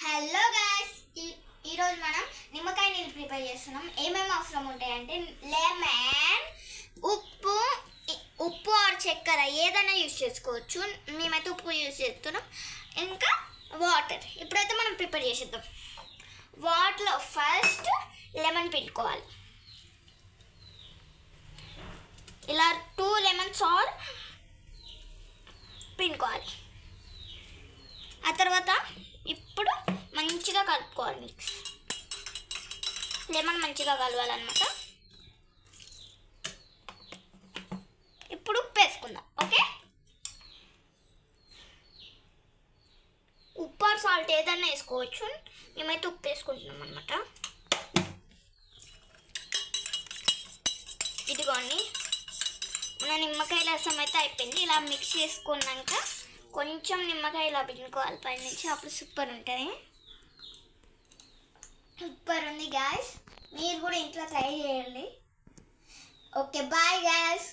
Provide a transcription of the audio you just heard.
Hello guys, ఈరోజు మనం నిమ్మకాయ నీళ్ళు ప్రిపేర్ చేస్తున్నాం. ఏమేమి అవసరం ఉంటాయంటే లెమన్, ఉప్పు ఉప్పు ఆర్ చక్కెర ఏదైనా యూజ్ చేసుకోవచ్చు. మేమైతే ఉప్పు యూజ్ చేస్తున్నాం. ఇంకా వాటర్. ఇప్పుడైతే మనం ప్రిపేర్ చేసేద్దాం. వాటర్లో ఫస్ట్ లెమన్ పిండుకోవాలి. ఇలా 2 లెమన్స్ ఆర్ పిండుకోవాలి. ఆ తర్వాత ఇప్పుడు మంచిగా కలుపుకోవాలి. మిక్స్ లెమన్ మంచిగా కలవాలన్నమాట. ఇప్పుడు ఉప్పు వేసుకుందాం. ఓకే, ఉప్పు ఆర్ సాల్ట్ ఏదైనా వేసుకోవచ్చు. మేమైతే ఉప్పు వేసుకుంటున్నాం అనమాట. ఇదిగోండి, మన నిమ్మకాయ రసం అయితే అయిపోయింది. ఇలా మిక్స్ చేసుకున్నాక కొంచెం నిమ్మకాయ ఇలా పిండుకోవాలి పైనుంచి. అప్పుడు సూపర్ ఉంటుంది. సూపర్ ఉంది గాయ్స్. మీరు కూడా ఇంట్లో ట్రై చేయండి. Okay, bye guys.